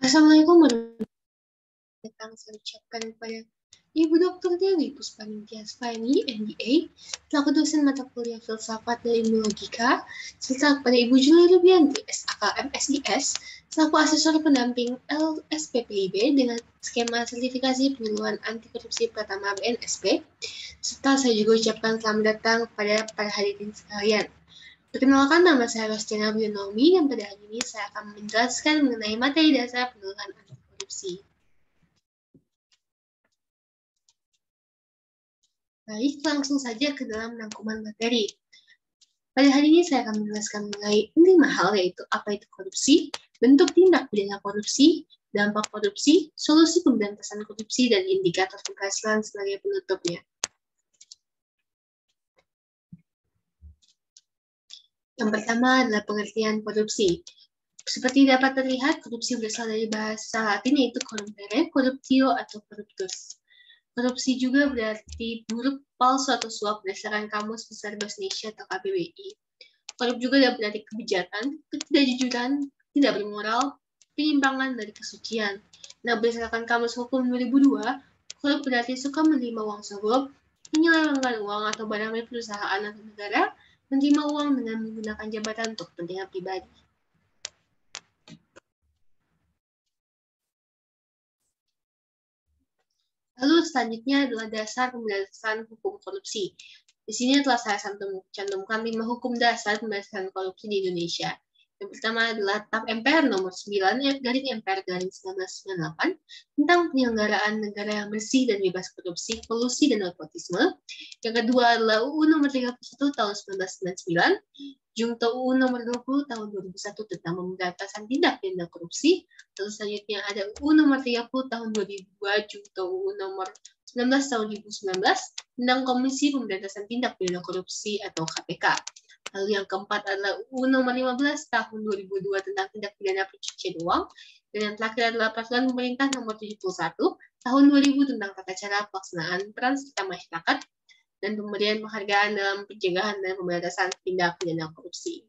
Assalamualaikum warahmatullahi wabarakatuh. Saya ucapkan kepada Ibu Dr. Dewi Puspaningtyas Sfaini, MBA, selaku dosen mata kuliah Filsafat dan Ilmu Logika, serta kepada Ibu Julie Rubianti, SAK MSIS, selaku asesor pendamping LSPPIB dengan skema sertifikasi penyuluhan anti korupsi pertama BNSP, serta saya juga ucapkan selamat datang kepada para hadirin sekalian. Perkenalkan, nama saya Rostiana Bionomi, dan pada hari ini saya akan menjelaskan mengenai materi dasar penyuluhan anti korupsi. Baik, langsung saja ke dalam rangkuman materi. Pada hari ini saya akan menjelaskan mengenai 5 hal, yaitu apa itu korupsi, bentuk tindak pidana korupsi, dampak korupsi, solusi pemberantasan korupsi, dan indikator keberhasilan sebagai penutupnya. Yang pertama adalah pengertian korupsi. Seperti dapat terlihat, korupsi berasal dari bahasa Latin yaitu corrumpere, corruptio, atau corruptus. Korupsi juga berarti buruk, palsu, atau suap berdasarkan Kamus Besar Bahasa Indonesia atau KBBI. Korup juga dapat berarti kebijakan, ketidakjujuran, tidak bermoral, penyimpangan dari kesucian. Nah, berdasarkan Kamus Hukum 2002, korup berarti suka menerima uang suap, menyelewengkan uang atau barang milik perusahaan atau negara, menerima uang dengan menggunakan jabatan untuk kepentingan pribadi. Lalu selanjutnya adalah dasar pemberantasan hukum korupsi. Di sini telah saya cantumkan 5 hukum dasar pemberantasan korupsi di Indonesia. Yang pertama adalah TAP MPR nomor 9 garing MPR garing 1998 tentang penyelenggaraan negara yang bersih dan bebas korupsi, kolusi, dan nepotisme. Yang kedua adalah UU nomor 31 tahun 1999, Junto UU nomor 20 tahun 2001 tentang pemberantasan tindak pidana korupsi. Lalu selanjutnya ada UU nomor 30 tahun 2002, Junto UU nomor 19 tahun 2019 tentang Komisi Pemberantasan Tindak Pidana Korupsi atau KPK. Lalu yang keempat adalah UU nomor 15 tahun 2002 tentang tindak pidana pencucian uang. Dan yang terakhir adalah Peraturan Pemerintah nomor 71 tahun 2000 tentang tata cara pelaksanaan peran serta masyarakat dan pemberian penghargaan dalam pencegahan dan pemberantasan tindak pidana korupsi.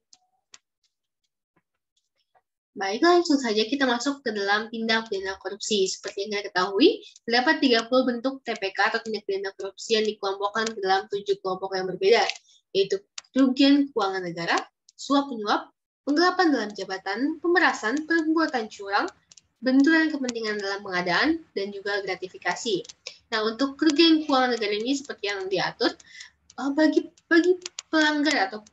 Baik, langsung saja kita masuk ke dalam tindak pidana korupsi. Seperti yang kita ketahui, terdapat 30 bentuk TPK atau tindak pidana korupsi yang dikelompokkan ke dalam 7 kelompok yang berbeda, yaitu kerugian keuangan negara, suap penyuap, penggelapan dalam jabatan, pemerasan, perbuatan curang, benturan kepentingan dalam pengadaan, dan juga gratifikasi. Nah, untuk kerugian keuangan negara ini seperti yang diatur, bagi pelanggar atau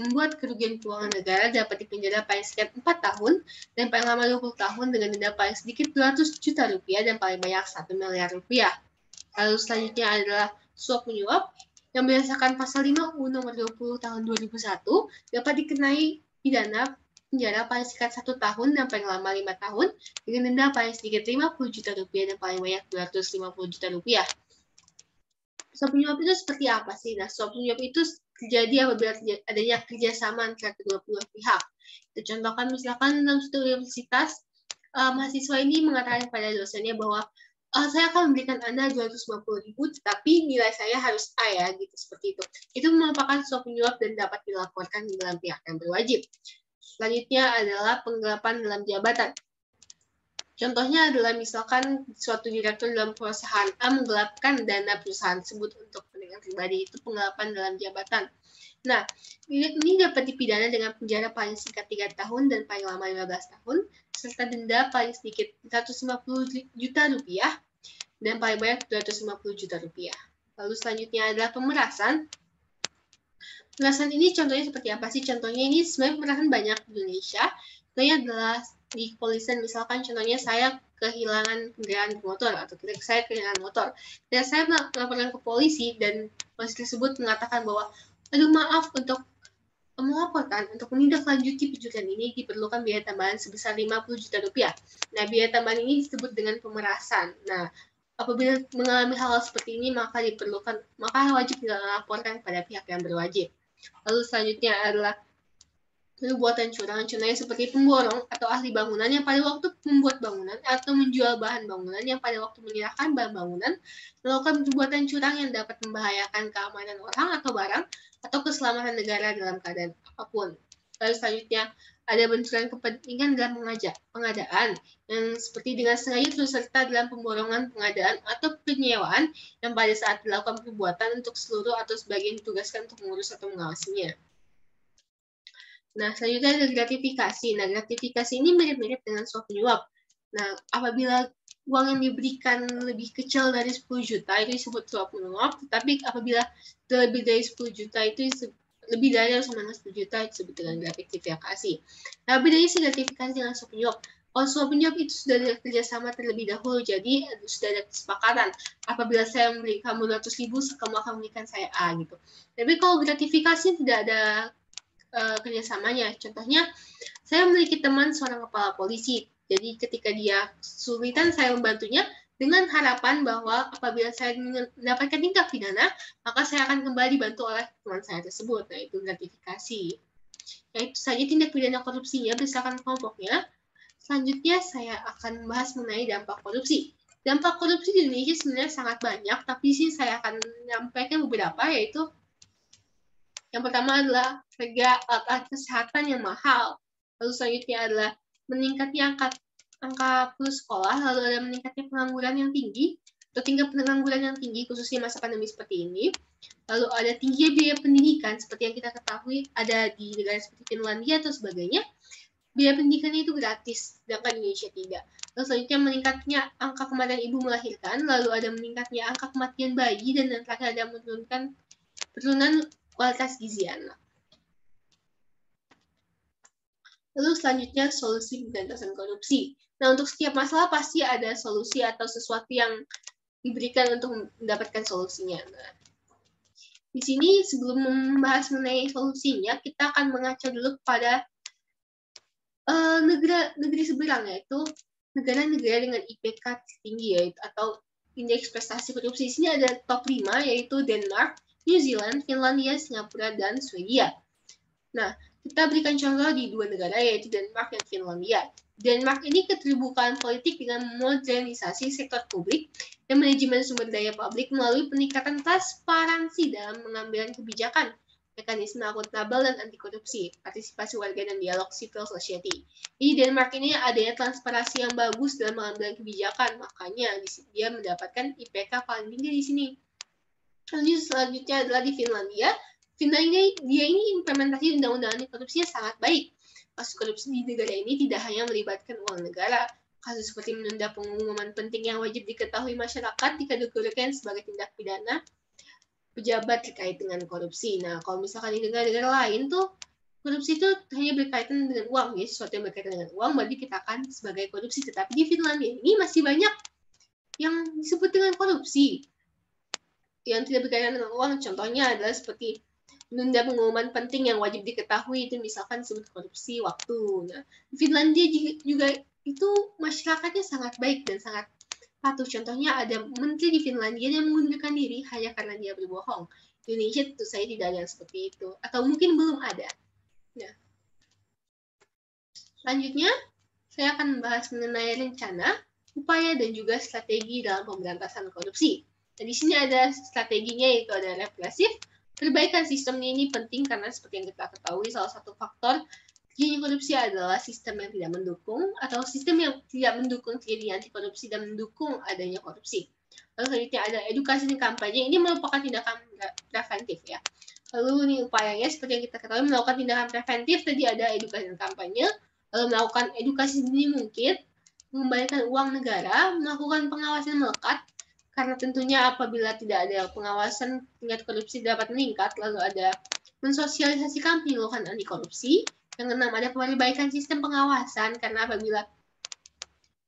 membuat kerugian keuangan negara dapat dipenjara paling sedikit 4 tahun dan paling lama 20 tahun dengan denda paling sedikit 200 juta rupiah dan paling banyak 1 miliar rupiah. Lalu selanjutnya adalah suap menyuap yang berdasarkan pasal 5 UU nomor 20 tahun 2001 dapat dikenai pidana penjara paling singkat 1 tahun dan paling lama 5 tahun dengan denda paling sedikit 50 juta rupiah dan paling banyak 250 juta rupiah. Suap menyuap itu seperti apa sih? Nah, suap menyuap itu terjadi apabila adanya kerjasama antara kedua belah pihak. Kita contohkan misalkan dalam suatu universitas, mahasiswa ini mengatakan kepada dosennya bahwa saya akan memberikan Anda 250.000, tetapi nilai saya harus A ya, gitu seperti itu. Itu merupakan suap menyuap dan dapat dilaporkan di dalam pihak yang berwajib. Selanjutnya adalah penggelapan dalam jabatan. Contohnya adalah misalkan suatu direktur dalam perusahaan A menggelapkan dana perusahaan tersebut untuk kepentingan pribadi, itu penggelapan dalam jabatan. Nah, ini dapat dipidana dengan penjara paling singkat 3 tahun dan paling lama 15 tahun, serta denda paling sedikit 150 juta rupiah dan paling banyak 250 juta rupiah. Lalu selanjutnya adalah pemerasan. Pemerasan ini contohnya seperti apa sih? Contohnya ini sebenarnya pemerasan banyak di Indonesia. Contohnya adalah di kepolisian, misalkan contohnya saya kehilangan kendaraan motor atau saya kehilangan motor dan saya melaporkan ke polisi dan polisi tersebut mengatakan bahwa aduh maaf, untuk melaporkan untuk menindaklanjuti pencurian ini diperlukan biaya tambahan sebesar 50 juta rupiah. Nah, biaya tambahan ini disebut dengan pemerasan. Nah, apabila mengalami hal seperti ini maka wajib dilaporkan pada pihak yang berwajib. Lalu selanjutnya adalah perbuatan curang, contohnya seperti pemborong atau ahli bangunan yang pada waktu membuat bangunan atau menjual bahan bangunan yang pada waktu menyerahkan bahan bangunan melakukan perbuatan curang yang dapat membahayakan keamanan orang atau barang atau keselamatan negara dalam keadaan apapun. Lalu selanjutnya ada benturan kepentingan dalam pengadaan yang seperti dengan sengaja turut serta dalam pemborongan pengadaan atau penyewaan yang pada saat dilakukan perbuatan untuk seluruh atau sebagian ditugaskan untuk mengurus atau mengawasinya. Nah, selanjutnya ada gratifikasi. Nah, gratifikasi ini mirip-mirip dengan suap menyuap. Nah, apabila uang yang diberikan lebih kecil dari 10 juta itu disebut suap menyuap, tetapi apabila lebih dari 10 juta itu lebih dari atau sama dengan 10 juta itu disebut dengan gratifikasi. Nah, bedanya sih gratifikasi dengan suap menyuap. Kalau suap menyuap itu sudah ada kerjasama terlebih dahulu, jadi sudah ada kesepakatan. Apabila saya memberi kamu 100.000, kamu akan memberikan saya A gitu. Tapi kalau gratifikasi tidak ada kerjasamanya. Contohnya, saya memiliki teman seorang kepala polisi. Jadi ketika dia kesulitan, saya membantunya dengan harapan bahwa apabila saya mendapatkan tindak pidana, maka saya akan kembali dibantu oleh teman saya tersebut. Nah, itu gratifikasi. Ya, itu saja tindak pidana korupsinya berdasarkan kelompoknya. Selanjutnya, saya akan membahas mengenai dampak korupsi. Dampak korupsi di Indonesia sebenarnya sangat banyak, tapi sih saya akan menyampaikan beberapa, yaitu yang pertama adalah harga alat kesehatan yang mahal. Lalu selanjutnya adalah meningkatnya angka putus sekolah, lalu ada meningkatnya pengangguran yang tinggi, atau tingkat pengangguran yang tinggi, khususnya masa pandemi seperti ini. Lalu ada tinggi biaya pendidikan, seperti yang kita ketahui ada di negara seperti Finlandia atau sebagainya. Biaya pendidikannya itu gratis, sedangkan Indonesia tidak. Lalu selanjutnya meningkatnya angka kematian ibu melahirkan, lalu ada meningkatnya angka kematian bayi, dan yang terakhir ada menurunkan penurunan kualitas gizi anak. Lalu selanjutnya solusi pemberantasan korupsi. Nah, untuk setiap masalah pasti ada solusi atau sesuatu yang diberikan untuk mendapatkan solusinya. Nah, di sini sebelum membahas mengenai solusinya, kita akan mengacu dulu kepada negeri seberang, yaitu negara-negara dengan IPK tinggi, yaitu atau indeks prestasi korupsi. Di sini ada top 5, yaitu Denmark, New Zealand, Finlandia, Singapura, dan Swedia. Nah, kita berikan contoh di dua negara, yaitu Denmark dan Finlandia. Denmark ini keterbukaan politik dengan modernisasi sektor publik dan manajemen sumber daya publik melalui peningkatan transparansi dalam pengambilan kebijakan, mekanisme akuntabel dan anti korupsi, partisipasi warga dan dialog civil society. Di Denmark ini adanya transparansi yang bagus dalam mengambil kebijakan, makanya dia mendapatkan IPK paling tinggi di sini. Selanjutnya adalah di Finlandia. Finlandia dia ini implementasi undang-undang anti korupsinya sangat baik. Kasus korupsi di negara ini tidak hanya melibatkan uang negara. Kasus seperti menunda pengumuman penting yang wajib diketahui masyarakat dikategorikan sebagai tindak pidana pejabat terkait dengan korupsi. Nah, kalau misalkan di negara-negara lain tuh korupsi itu hanya berkaitan dengan uang, ya sesuatu yang berkaitan dengan uang berarti kita akan sebagai korupsi. Tetapi di Finlandia ini masih banyak yang disebut dengan korupsi yang tidak berkaitan dengan uang. Contohnya adalah seperti menunda pengumuman penting yang wajib diketahui, itu misalkan disebut korupsi waktu. Nah, Finlandia juga itu masyarakatnya sangat baik dan sangat patuh. Contohnya ada menteri di Finlandia yang mengundurkan diri hanya karena dia berbohong. Di Indonesia tentu saja tidak ada yang seperti itu, atau mungkin belum ada. Nah, selanjutnya saya akan membahas mengenai rencana, upaya, dan juga strategi dalam pemberantasan korupsi. Nah, di sini ada strateginya, yaitu ada represif. Perbaikan sistem ini penting karena seperti yang kita ketahui, salah satu faktor terjadinya korupsi adalah sistem yang tidak mendukung atau sistem yang tidak mendukung terjadinya anti korupsi dan mendukung adanya korupsi. Lalu selanjutnya ada edukasi dan kampanye. Ini merupakan tindakan preventif ya. Lalu ini upayanya seperti yang kita ketahui melakukan tindakan preventif, tadi ada edukasi dan kampanye, lalu melakukan edukasi sedini mungkin, mengembalikan uang negara, melakukan pengawasan melekat, karena tentunya apabila tidak ada pengawasan tingkat korupsi dapat meningkat. Lalu ada mensosialisasikan penyuluhan anti korupsi. Yang keenam ada perbaikan sistem pengawasan, karena apabila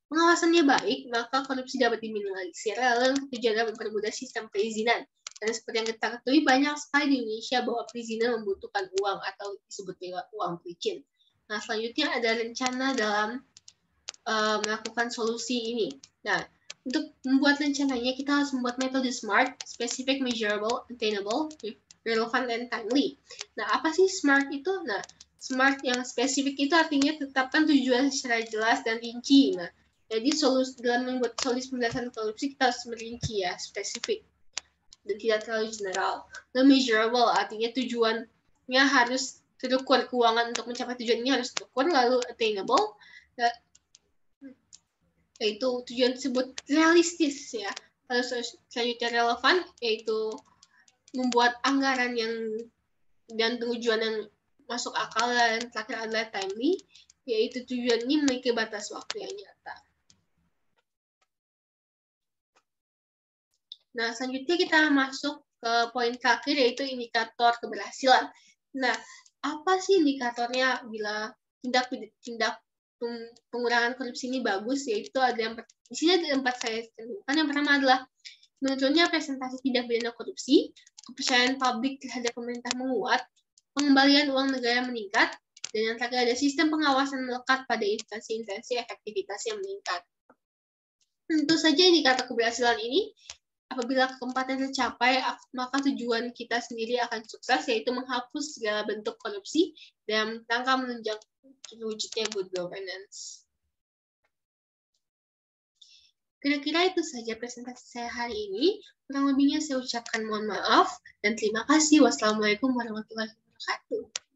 pengawasannya baik maka korupsi dapat diminimalisir. Lalu yang ketujuh adalah mempermudah sistem perizinan. Dan seperti yang kita ketahui banyak sekali di Indonesia bahwa perizinan membutuhkan uang atau disebut uang perizin. Nah, selanjutnya ada rencana dalam melakukan solusi ini. Nah, untuk membuat rencananya kita harus membuat metode SMART, specific, measurable, attainable, relevant, and timely. Nah, apa sih SMART itu? Nah, SMART yang spesifik itu artinya tetapkan tujuan secara jelas dan rinci. Nah, jadi dalam membuat solusi pemberantasan korupsi kita harus merinci ya, spesifik dan tidak terlalu general. Dan measurable artinya tujuannya harus terukur. Keuangan untuk mencapai tujuan ini harus terukur, lalu attainable, yaitu tujuan tersebut realistis ya. Lalu selanjutnya relevan, yaitu membuat anggaran yang dan tujuan yang masuk akal, dan terakhir adalah timely, yaitu tujuan ini memiliki batas waktu yang nyata. Nah, selanjutnya kita masuk ke poin terakhir, yaitu indikator keberhasilan. Nah, apa sih indikatornya bila tindak pengurangan korupsi ini bagus? Yaitu ada yang di sini ada 4 saya tentukan. Yang pertama adalah menurunnya presentasi tindak pidana korupsi, kepercayaan publik terhadap pemerintah menguat, pengembalian uang negara meningkat, dan yang terakhir ada sistem pengawasan melekat pada instansi-instansi efektivitas yang meningkat. Tentu saja indikator keberhasilan ini, apabila keempat yang tercapai, maka tujuan kita sendiri akan sukses, yaitu menghapus segala bentuk korupsi dan rangka menunjang terwujudnya good governance. Kira-kira itu saja presentasi saya hari ini. Kurang lebihnya saya ucapkan mohon maaf dan terima kasih. Wassalamualaikum warahmatullahi wabarakatuh.